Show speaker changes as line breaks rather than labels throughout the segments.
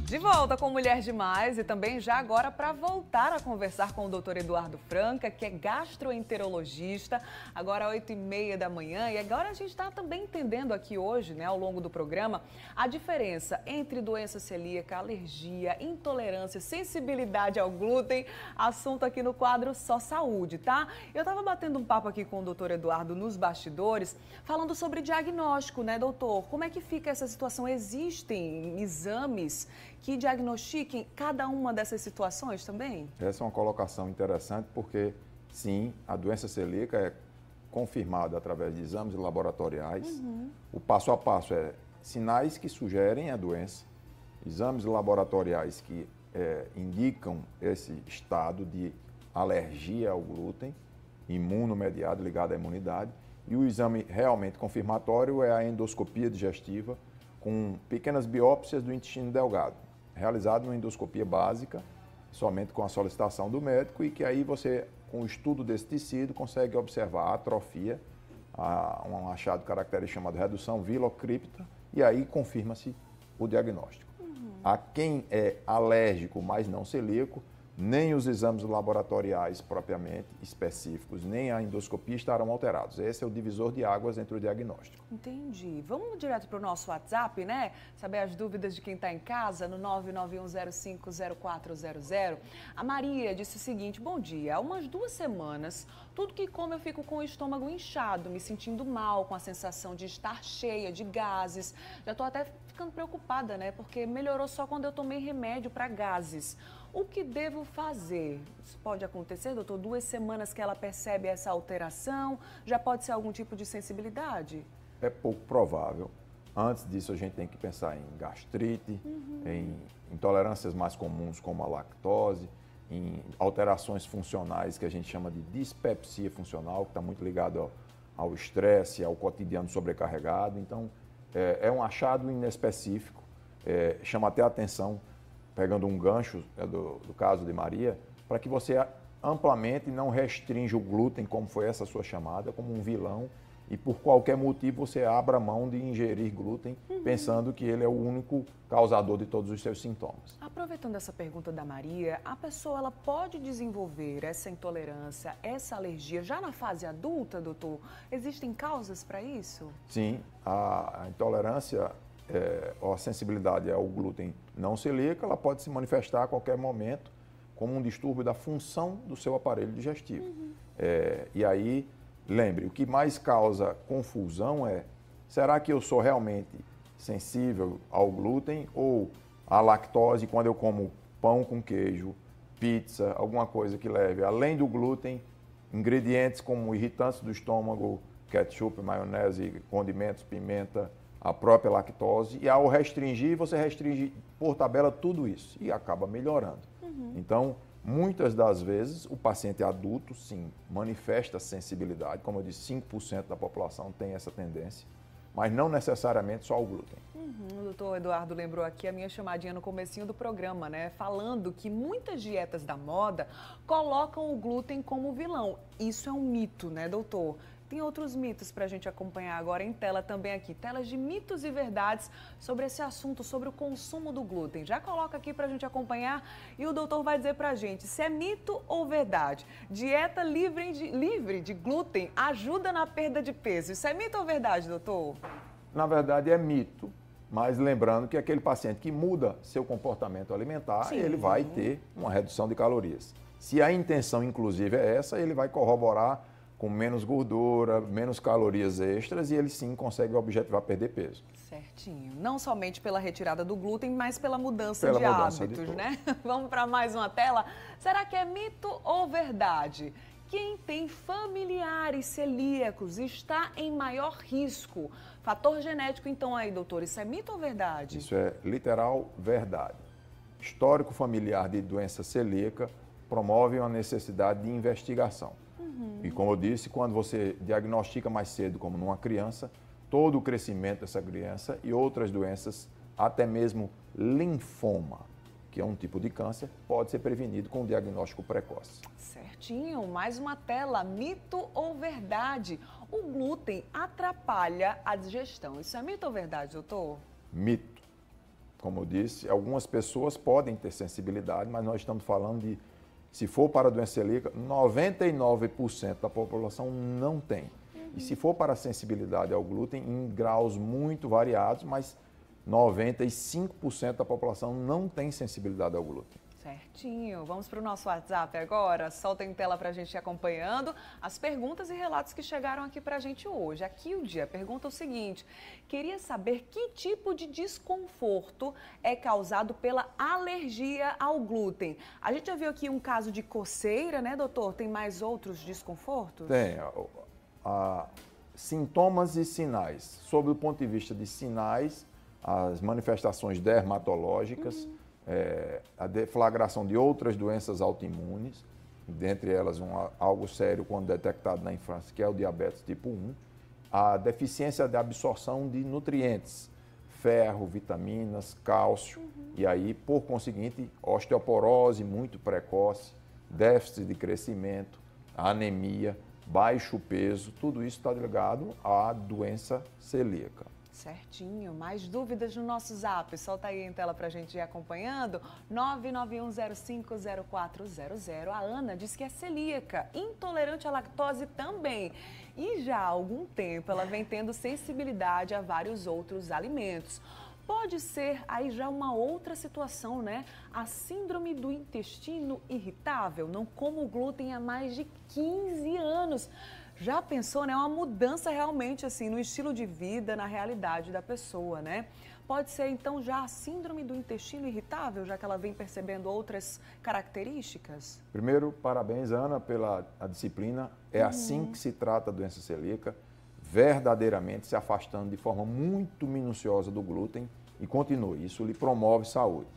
De volta com Mulher Demais e também já agora para voltar a conversar com o Dr. Eduardo Franca, que é gastroenterologista, agora às 8h30 da manhã. E agora a gente está também entendendo aqui hoje, né, ao longo do programa, a diferença entre doença celíaca, alergia, intolerância, sensibilidade ao glúten. Assunto aqui no quadro Só Saúde, tá? Eu estava batendo um papo aqui com o Dr. Eduardo nos bastidores, falando sobre diagnóstico, né, doutor? Como é que fica essa situação? Existem exames que diagnostiquem cada uma dessas situações também?
Essa é uma colocação interessante porque, sim, a doença celíaca é confirmada através de exames laboratoriais. O passo a passo é sinais que sugerem a doença, exames laboratoriais que indicam esse estado de alergia ao glúten, imunomediado ligado à imunidade, e o exame realmente confirmatório é a endoscopia digestiva com pequenas biópsias do intestino delgado, realizado numa endoscopia básica, somente com a solicitação do médico, e que aí você, com o estudo desse tecido, consegue observar a atrofia, um achado característico chamado redução vilocripta, e aí confirma-se o diagnóstico. A quem é alérgico, mas não celíaco, nem os exames laboratoriais propriamente específicos, nem a endoscopia estarão alterados. Esse é o divisor de águas entre o diagnóstico.
Entendi. Vamos direto para o nosso WhatsApp, né? Saber as dúvidas de quem está em casa no 991050400. A Maria disse o seguinte: bom dia, há umas 2 semanas, tudo que como eu fico com o estômago inchado, me sentindo mal, com a sensação de estar cheia de gases. Já estou até ficando preocupada, né? Porque melhorou só quando eu tomei remédio para gases. O que devo fazer? Isso pode acontecer, doutor? 2 semanas que ela percebe essa alteração, já pode ser algum tipo de sensibilidade?
É pouco provável. Antes disso, a gente tem que pensar em gastrite, em intolerâncias mais comuns como a lactose, em alterações funcionais que a gente chama de dispepsia funcional, que está muito ligado ao estresse, ao cotidiano sobrecarregado. Então, é um achado inespecífico, chama até a atenção, pegando um gancho do caso de Maria, para que você amplamente não restrinja o glúten, como foi essa sua chamada, como um vilão, e por qualquer motivo você abra mão de ingerir glúten, pensando que ele é o único causador de todos os seus sintomas.
Aproveitando essa pergunta da Maria, a pessoa ela pode desenvolver essa intolerância, essa alergia já na fase adulta, doutor? Existem causas para isso?
Sim, a intolerância ou a sensibilidade ao glúten não celíaco, ela pode se manifestar a qualquer momento como um distúrbio da função do seu aparelho digestivo. E aí, lembre, o que mais causa confusão é, será que eu sou realmente sensível ao glúten ou à lactose quando eu como pão com queijo, pizza, alguma coisa que leve, além do glúten, ingredientes como irritantes do estômago, ketchup, maionese, condimentos, pimenta, a própria lactose, e ao restringir, você restringe por tabela tudo isso e acaba melhorando. Então, muitas das vezes, o paciente adulto, sim, manifesta sensibilidade, como eu disse, 5% da população tem essa tendência, mas não necessariamente só o glúten.
O doutor Eduardo lembrou aqui a minha chamadinha no comecinho do programa, né? Falando que muitas dietas da moda colocam o glúten como vilão. Isso é um mito, né, doutor? Tem outros mitos para a gente acompanhar agora em tela também aqui. Telas de mitos e verdades sobre esse assunto, sobre o consumo do glúten. Já coloca aqui para a gente acompanhar e o doutor vai dizer para a gente se é mito ou verdade. Dieta livre de glúten ajuda na perda de peso. Isso é mito ou verdade, doutor?
Na verdade é mito, mas lembrando que aquele paciente que muda seu comportamento alimentar,
Sim,
ele vai ter uma redução de calorias. Se a intenção, inclusive, é essa, ele vai corroborar com menos gordura, menos calorias extras, e ele sim consegue objetivar perder peso.
Certinho. Não somente pela retirada do glúten, mas pela mudança de hábitos, né? Vamos para mais uma tela. Será que é mito ou verdade? Quem tem familiares celíacos está em maior risco. Fator genético, então, aí, doutor, isso é mito ou verdade?
Isso é literal verdade. Histórico familiar de doença celíaca promove uma necessidade de investigação. E como eu disse, quando você diagnostica mais cedo, como numa criança, todo o crescimento dessa criança e outras doenças, até mesmo linfoma, que é um tipo de câncer, pode ser prevenido com um diagnóstico precoce.
Certinho, mais uma tela, mito ou verdade? O glúten atrapalha a digestão. Isso é mito ou verdade, doutor?
Mito. como eu disse, algumas pessoas podem ter sensibilidade, mas nós estamos falando de, se for para a doença celíaca, 99% da população não tem. E se for para a sensibilidade ao glúten, em graus muito variados, mas 95% da população não tem sensibilidade ao glúten.
Certinho. Vamos para o nosso WhatsApp agora. Solta em tela para a gente ir acompanhando as perguntas e relatos que chegaram aqui para a gente hoje. Aqui o Dia pergunta o seguinte: queria saber que tipo de desconforto é causado pela alergia ao glúten. A gente já viu aqui um caso de coceira, né, doutor? Tem mais outros desconfortos?
Tem. Sintomas e sinais. Sob o ponto de vista de sinais, as manifestações dermatológicas, a deflagração de outras doenças autoimunes, dentre elas algo sério quando detectado na infância, que é o diabetes tipo 1, a deficiência de absorção de nutrientes, ferro, vitaminas, cálcio, e aí, por conseguinte, osteoporose muito precoce, déficit de crescimento, anemia, baixo peso, tudo isso está ligado à doença celíaca.
Certinho. Mais dúvidas no nosso Zap? Solta aí em tela para a gente ir acompanhando. 991050400. A Ana diz que é celíaca, intolerante à lactose também. E já há algum tempo ela vem tendo sensibilidade a vários outros alimentos. Pode ser aí já uma outra situação, né? A síndrome do intestino irritável. Não como glúten há mais de 15 anos. Já pensou, né? Uma mudança realmente assim no estilo de vida, na realidade da pessoa, né? Pode ser então já a síndrome do intestino irritável, já que ela vem percebendo outras características?
Primeiro, parabéns, Ana, pela disciplina. É assim que se trata a doença celíaca, verdadeiramente se afastando de forma muito minuciosa do glúten e continue. Isso lhe promove saúde.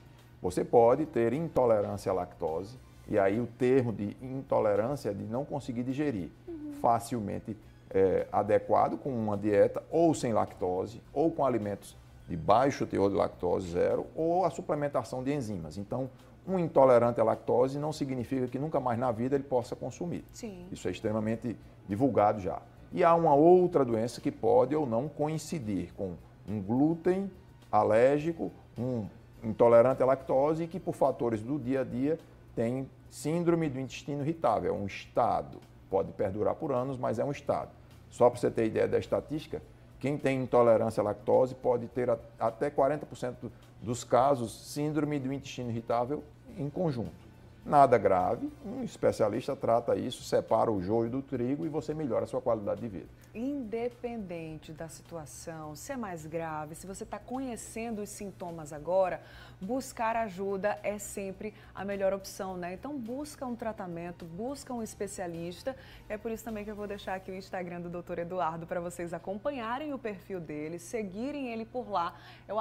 Você pode ter intolerância à lactose, e aí o termo de intolerância é de não conseguir digerir. Facilmente adequado com uma dieta ou sem lactose, ou com alimentos de baixo teor de lactose, zero, ou a suplementação de enzimas. Então, um intolerante à lactose não significa que nunca mais na vida ele possa consumir.
Sim.
Isso é extremamente divulgado já. E há uma outra doença que pode ou não coincidir com um glúten alérgico, um intolerante à lactose e que por fatores do dia a dia tem síndrome do intestino irritável. É um estado. Pode perdurar por anos, mas é um estado. Só para você ter ideia da estatística, quem tem intolerância à lactose pode ter até 40% dos casos síndrome do intestino irritável em conjunto. Nada grave, um especialista trata isso, separa o joio do trigo e você melhora a sua qualidade de vida.
Independente da situação, se é mais grave, se você está conhecendo os sintomas agora, buscar ajuda é sempre a melhor opção, né? Então busca um tratamento, busca um especialista. É por isso também que eu vou deixar aqui o Instagram do Dr. Eduardo para vocês acompanharem o perfil dele, seguirem ele por lá. É o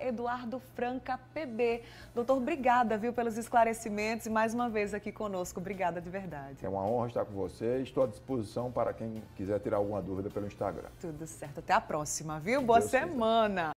@EduardoFrancaPB. Doutor, obrigada, viu, pelos esclarecimentos e mais uma vez aqui conosco. Obrigada de verdade.
É uma honra estar com você. Estou à disposição para quem quiser tirar alguma dúvida pelo Instagram.
Tudo certo. Até a próxima, viu? Boa semana.